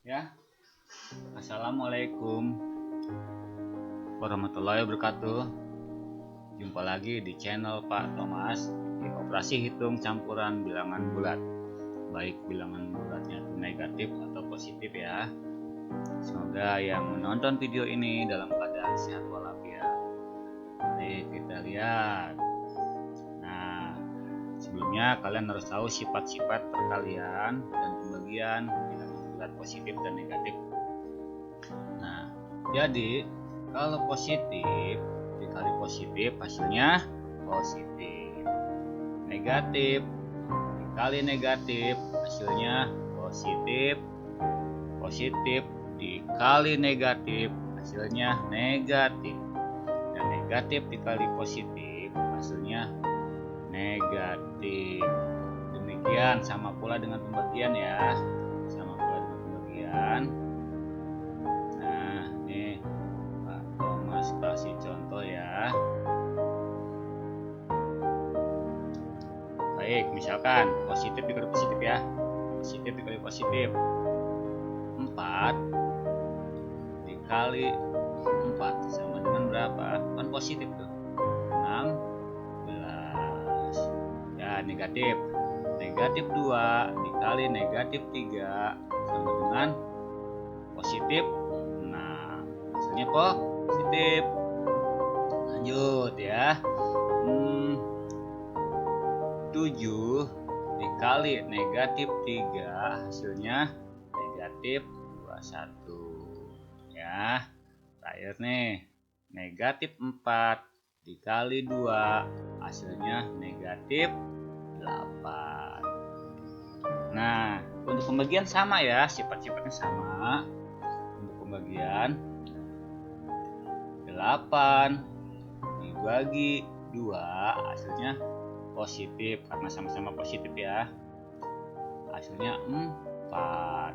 Ya, Assalamualaikum warahmatullahi wabarakatuh. Jumpa lagi di channel Pak Thomas di operasi hitung campuran bilangan bulat, baik bilangan bulatnya itu negatif atau positif ya. Semoga yang menonton video ini dalam keadaan sehat walafiat. Mari kita lihat. Nah, sebelumnya kalian harus tahu sifat-sifat perkalian dan pembagian bilangan bulat positif dan negatif. Nah, jadi kalau positif dikali positif hasilnya positif. Negatif dikali negatif hasilnya positif. Positif dikali negatif hasilnya negatif. Dan negatif dikali positif hasilnya negatif. Demikian sama pula dengan pembagian ya. Sama pula dengan pembagian. Nah, ini Pak Thomas kasih contoh ya. Baik, misalkan positif dikali positif ya. Positif dikali positif. 4 dikali 4 sama dengan berapa? Kan positif tuh. 16. Ya, negatif. Negatif 2 dikali negatif 3 sama dengan positif 6. Hasilnya positif. Lanjut ya. 7 dikali negatif 3 hasilnya negatif 21 ya. Terakhir nih, negatif 4 dikali 2 hasilnya negatif 8. Nah, untuk pembagian sama ya, sifat-sifatnya sama. Untuk pembagian 8 dibagi 2 hasilnya positif karena sama-sama positif ya. Hasilnya 4.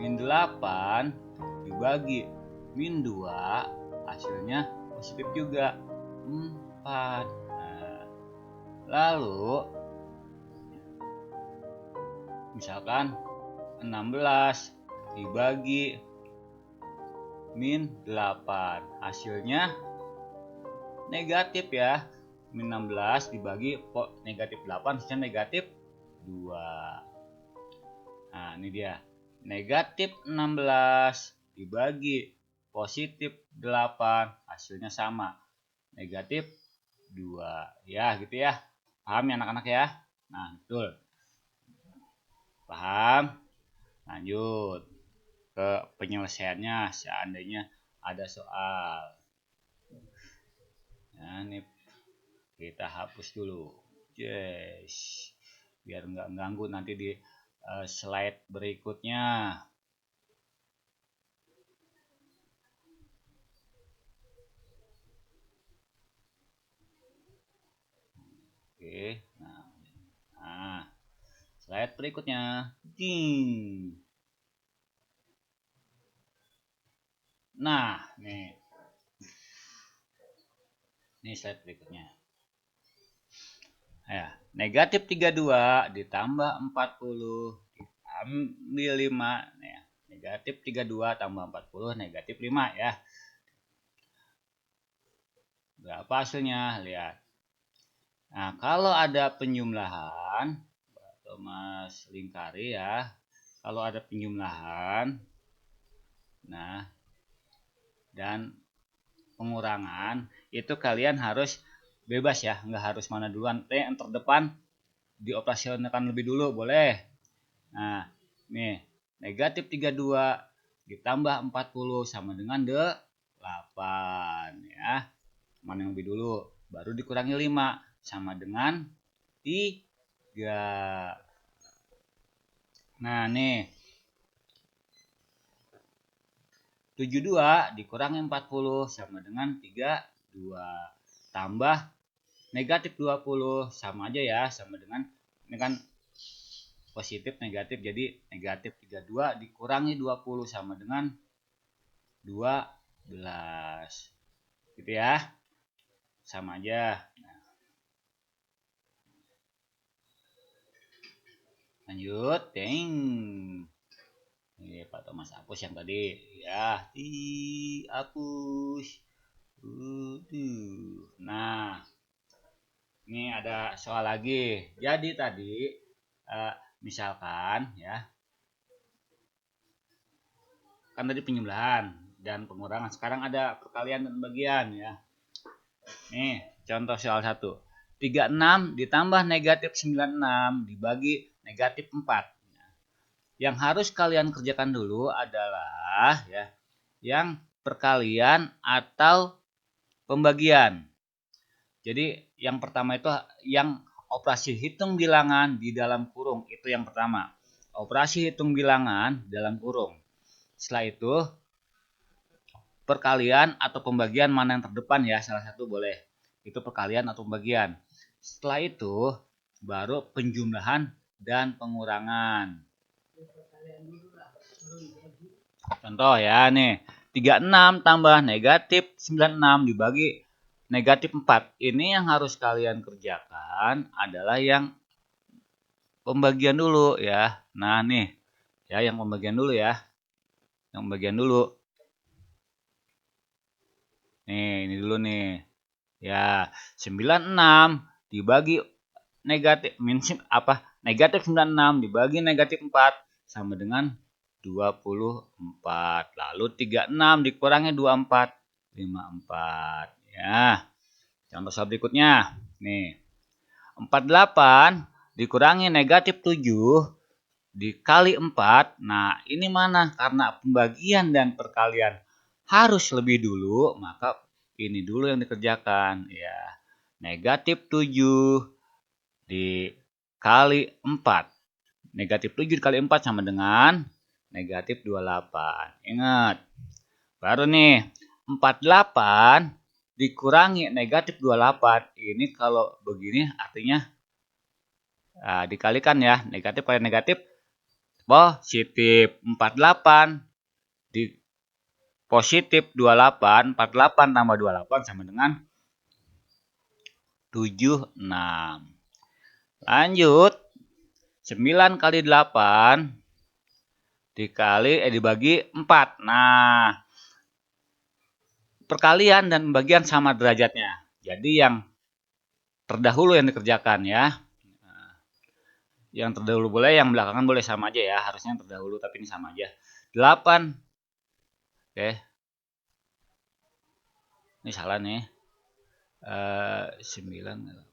Min 8 dibagi min 2 hasilnya positif juga 4. Nah, lalu misalkan 16 dibagi min 8 hasilnya negatif ya. Min 16 dibagi negatif 8 hasilnya negatif 2. Nah, ini dia. Negatif 16 dibagi positif 8 hasilnya sama. Negatif 2. Ya, gitu ya. Paham ya anak-anak ya? Nah, betul. Paham? Lanjut ke penyelesaiannya seandainya ada soal. Nah, ini kita hapus dulu. Yes. Biar nggak ganggu nanti di slide berikutnya. Oke, nah slide berikutnya. Ding. Nah, nih slide berikutnya. Ya, negatif 32 ditambah 40 diambil 5. Nah, negatif 32 tambah 40 negatif 5 ya. Berapa hasilnya? Lihat. Nah, kalau ada penjumlahan, Thomas lingkari ya. Kalau ada penjumlahan, nah, dan pengurangan, itu kalian harus bebas ya, nggak harus mana duluan. Yang terdepan dioperasionalkan lebih dulu, boleh. Nah, nih, negatif 32 ditambah 40 sama dengan 8 ya. Mana yang lebih dulu? Baru dikurangi 5 sama dengan 3. Nah, nih. 72 dikurangi 40 sama dengan 32. Tambah negatif 20 sama aja ya, sama dengan ini kan positif negatif, jadi negatif 32 dikurangi 20 sama dengan 12. Gitu ya. Sama aja. Nah, lanjut, deng. atau Mas hapus yang tadi ya, dihapus. Nah, ini ada soal lagi. Jadi tadi misalkan ya, kan tadi penjumlahan dan pengurangan. Sekarang ada perkalian dan pembagian ya. Nih, contoh soal 1. 36 ditambah negatif 96 dibagi negatif 4. Yang harus kalian kerjakan dulu adalah ya, yang perkalian atau pembagian. Jadi yang pertama itu yang operasi hitung bilangan di dalam kurung, itu yang pertama. Operasi hitung bilangan dalam kurung. Setelah itu perkalian atau pembagian mana yang terdepan ya, salah satu boleh. Itu perkalian atau pembagian. Setelah itu baru penjumlahan dan pengurangan. Contoh ya nih, 36 tambah negatif 96 dibagi negatif 4. Ini yang harus kalian kerjakan adalah yang pembagian dulu ya. Nah nih, ya yang pembagian dulu ya. Yang pembagian dulu. Nih, ini dulu nih. Ya, 96 dibagi negatif negatif 96 dibagi negatif 4 sama dengan 24. Lalu 36 dikurangi 24, 54. Ya. Contoh soal berikutnya. Nih. 48 dikurangi negatif 7 dikali 4. Nah, ini mana? Karena pembagian dan perkalian harus lebih dulu, maka ini dulu yang dikerjakan ya. Negatif 7 dikali 4. Negatif 7 dikali 4 sama dengan negatif 28. Ingat. Baru nih, 48 dikurangi negatif 28. Ini kalau begini artinya dikalikan ya. Negatif kali negatif positif. 48 di positif 28. 48 tambah 28 sama dengan 76. Lanjut. 9 kali 8 dibagi 4. Nah, perkalian dan pembagian sama derajatnya. Jadi yang terdahulu yang dikerjakan ya. Yang terdahulu boleh, yang belakangan boleh, sama aja ya. Harusnya yang terdahulu, tapi ini sama aja. 8. Oke. Ini salah nih. 9.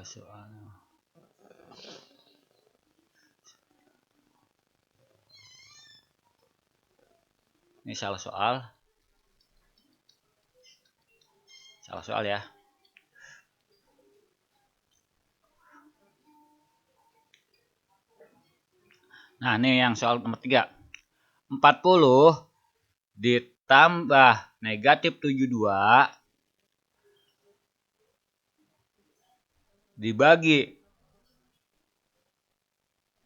Soalnya. Ini salah soal. Salah soal ya. Nah, ini yang soal nomor 3. 40 ditambah negatif 72 dibagi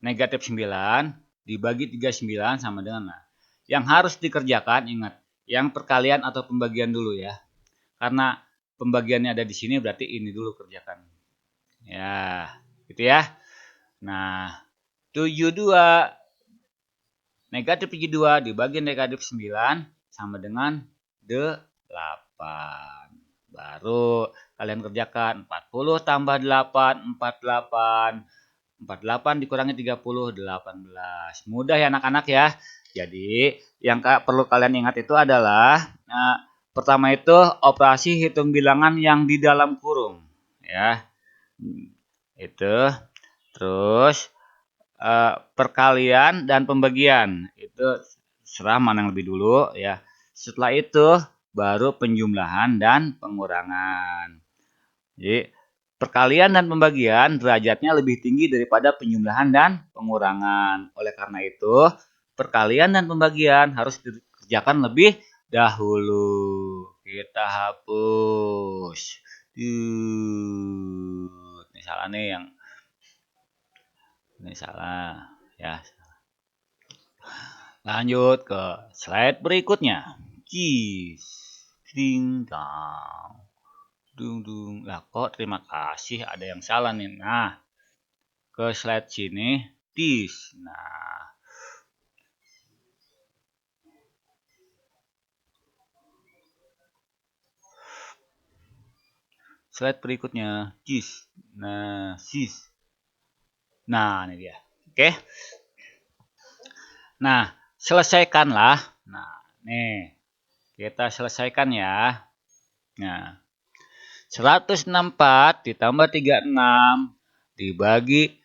negatif 9 dibagi 39 sama dengan, nah, yang harus dikerjakan, ingat, yang perkalian atau pembagian dulu ya. Karena pembagiannya ada di sini, berarti ini dulu kerjakan. Ya, gitu ya. Nah, 72 negatif 72 dibagi negatif 9 sama dengan 8. Baru kalian kerjakan 40 tambah 8, 48. 48 dikurangi 30, 18. Mudah ya anak-anak ya. Jadi yang perlu kalian ingat itu adalah pertama itu operasi hitung bilangan yang di dalam kurung ya. Itu. Terus perkalian dan pembagian. Itu serah mana yang lebih dulu ya. Setelah itu baru penjumlahan dan pengurangan. Jadi perkalian dan pembagian derajatnya lebih tinggi daripada penjumlahan dan pengurangan. Oleh karena itu, perkalian dan pembagian harus dikerjakan lebih dahulu. Kita hapus. Ini salah nih yang ini salah ya. Lanjut ke slide berikutnya. Ding dong. Dung. Lah kok terima kasih ada yang salah nih. Nah, ke slide sini, this. Nah, slide berikutnya, this. Nah, this. Nah, ini dia. Oke. Nah, selesaikanlah. Nah, nih. Kita selesaikan ya. Nah, 164 ditambah 36 dibagi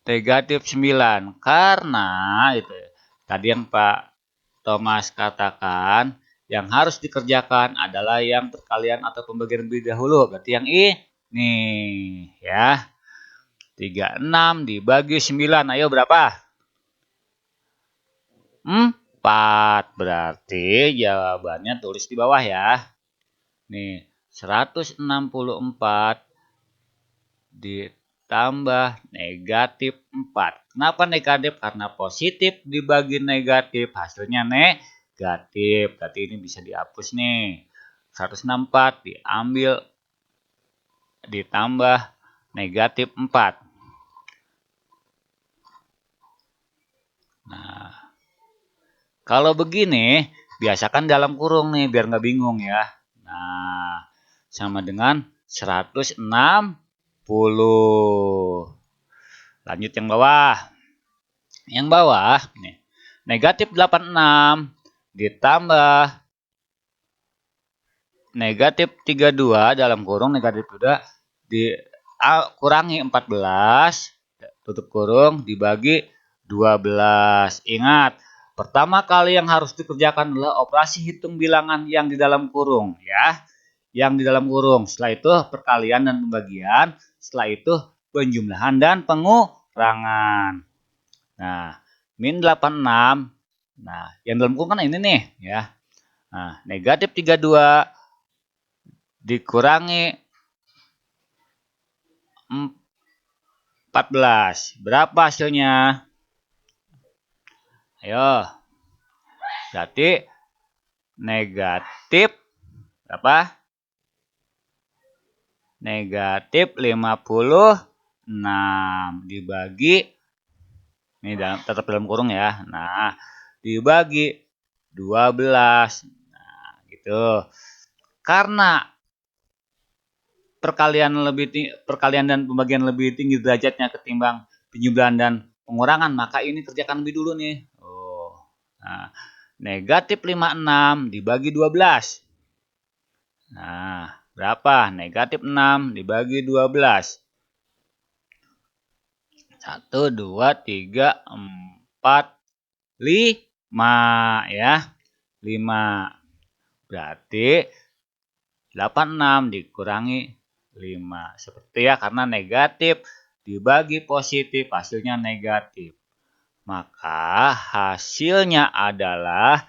negatif 9. Karena itu tadi yang Pak Thomas katakan, yang harus dikerjakan adalah yang perkalian atau pembagian lebih dahulu. Berarti yang ini ya. 36 dibagi 9. Ayo berapa? 4. Berarti jawabannya tulis di bawah ya. Nih, 164 ditambah negatif 4. Kenapa negatif? Karena positif dibagi negatif, hasilnya negatif. Berarti ini bisa dihapus nih. 164 diambil ditambah negatif 4. Nah, kalau begini, biasakan dalam kurung nih, biar nggak bingung ya. Nah, sama dengan 160. Lanjut yang bawah. Yang bawah, nih, negatif 86 ditambah negatif 32 dalam kurung negatif 2 dikurangi 14, tutup kurung, dibagi 12. Ingat, pertama kali yang harus dikerjakan adalah operasi hitung bilangan yang di dalam kurung ya. Yang di dalam kurung. Setelah itu perkalian dan pembagian, setelah itu penjumlahan dan pengurangan. Nah, min 86. Nah, yang dalam kurung kan ini nih ya. Nah, negatif 32 dikurangi 14. Berapa hasilnya? Ayo. Berarti negatif berapa? Negatif 56 dibagi, ini tetap dalam kurung ya. Nah, dibagi 12. Nah, gitu. Karena perkalian dan pembagian lebih tinggi derajatnya ketimbang penjumlahan dan pengurangan, maka ini kerjakan lebih dulu nih. Nah, negatif 56 dibagi 12. Nah, berapa? Negatif 6 dibagi 12. 1, 2, 3, 4, 5 ya. 5. Berarti 86 dikurangi 5. Seperti ya, karena negatif dibagi positif hasilnya negatif. Maka hasilnya adalah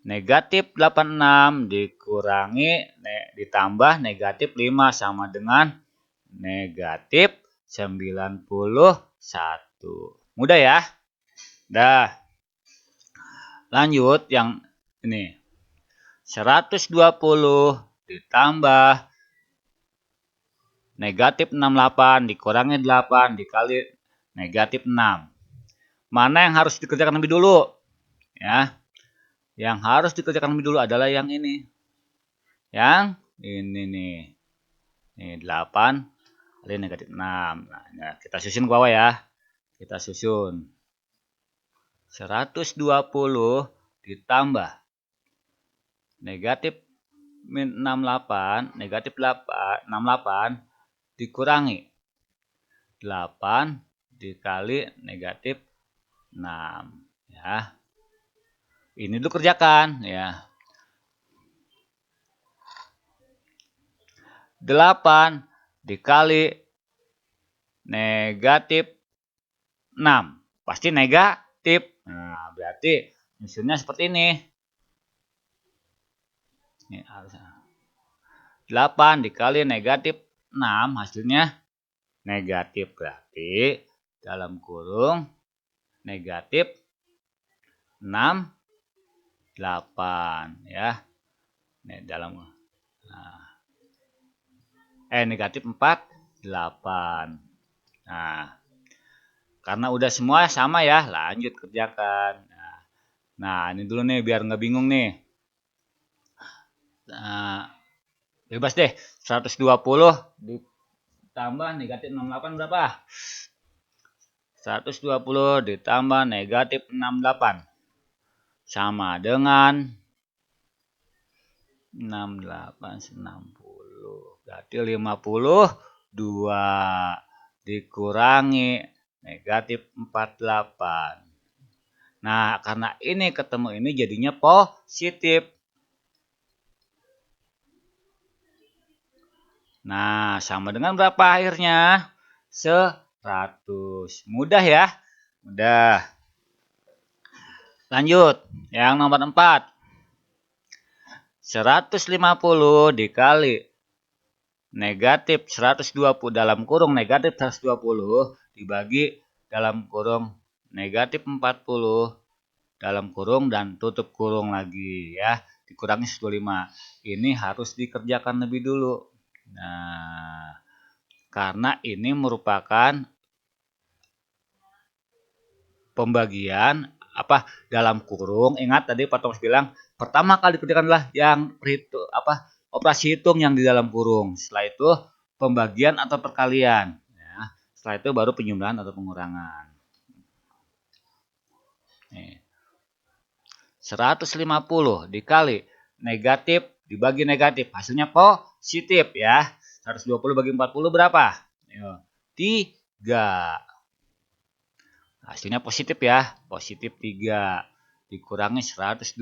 negatif 86 dikurangi ditambah negatif 5 sama dengan negatif 91. Mudah ya? Dah. Lanjut yang ini. 120 ditambah negatif 68 dikurangi 8 dikali negatif 6. Mana yang harus dikerjakan lebih dulu? Ya. Yang harus dikerjakan lebih dulu adalah yang ini. Yang ini nih. Ini 8 kali negatif 6. Nah, kita susun ke bawah ya. Kita susun. 120 ditambah negatif 68, negatif 68 dikurangi 8 dikali negatif 6 ya. Ini dulu kerjakan ya. 8 dikali negatif 6 pasti negatif. Nah, berarti hasilnya seperti ini. 8 dikali negatif 6 hasilnya negatif. Berarti dalam kurung negatif 6, 8 ya. Nih, dalam negatif 4, 8. Nah, karena udah semua sama ya, lanjut kerjakan. Nah, ini dulu nih biar nggak bingung nih. Nah, bebas deh. 120 ditambah negatif 68 berapa? 120 ditambah negatif 68 sama dengan 68 60. Berarti 52 dikurangi negatif 48. Nah, karena ini ketemu ini jadinya positif. Nah, sama dengan berapa akhirnya? 100. Mudah ya? Mudah. Lanjut. Yang nomor 4. 150 dikali negatif 120 dalam kurung negatif 120 dibagi dalam kurung negatif 40 dalam kurung dan tutup kurung lagi ya. Dikurangi 125. Ini harus dikerjakan lebih dulu. Nah, karena ini merupakan pembagian dalam kurung. Ingat tadi Pak Thomas bilang pertama kali dikerjakan adalah yang operasi hitung yang di dalam kurung. Setelah itu pembagian atau perkalian. Ya. Setelah itu baru penjumlahan atau pengurangan. Nih. 150 dikali negatif dibagi negatif. Hasilnya positif ya. 120 bagi 40 berapa? 3. Hasilnya positif ya. Positif 3. Dikurangi 125.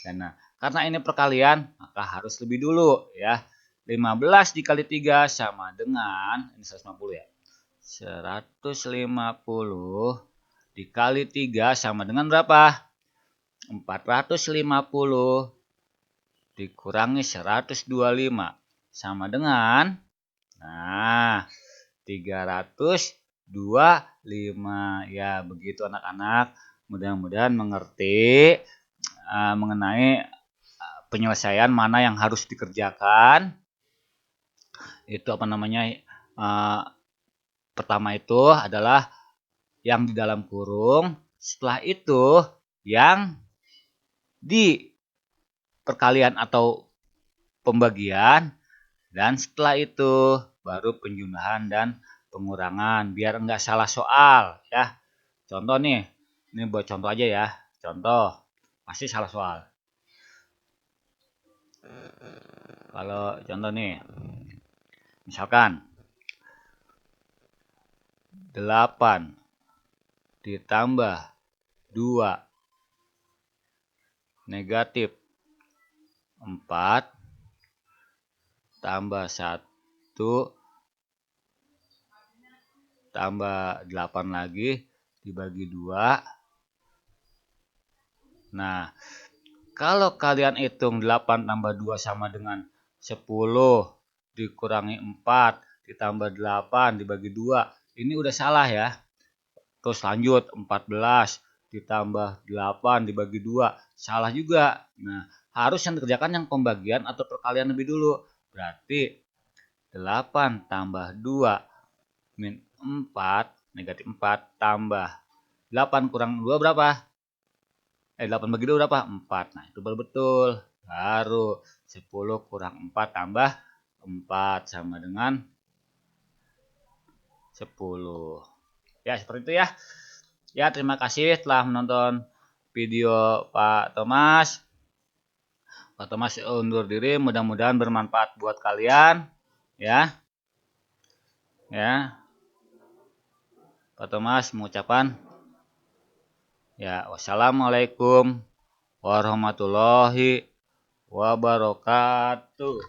Dan karena ini perkalian, maka harus lebih dulu ya. 15 dikali 3 sama dengan, ini 150 ya. 150 dikali 3 sama dengan berapa? 450 dikurangi 125 sama dengan 325 ya. Begitu anak-anak, mudah-mudahan mengerti mengenai penyelesaian mana yang harus dikerjakan. Itu pertama itu adalah yang di dalam kurung, setelah itu yang di perkalian atau pembagian, dan setelah itu baru penjumlahan dan pengurangan biar enggak salah soal ya. Contoh nih, ini buat contoh aja ya. Contoh, pasti salah soal. Kalau contoh nih, misalkan 8 ditambah 2 negatif 4 tambah 1 tambah 8 lagi dibagi 2. Nah, kalau kalian hitung 8 tambah 2 sama dengan 10 dikurangi 4 ditambah 8 dibagi 2. Ini udah salah ya. Terus lanjut 14 ditambah 8 dibagi 2. Salah juga. Nah, harus yang dikerjakan yang pembagian atau perkalian lebih dulu. Berarti 8 tambah 2 min 4 negatif 4 tambah 8 kurang 2 berapa? 8 bagi 2 berapa? 4. Nah, itu baru betul. Baru 10 kurang 4 tambah 4 sama dengan 10. Ya, seperti itu ya. Ya, terima kasih telah menonton video Pak Thomas. Pak Thomas undur diri, mudah-mudahan bermanfaat buat kalian. Ya. Ya. Pak Thomas mengucapkan ya, wassalamualaikum warahmatullahi wabarakatuh.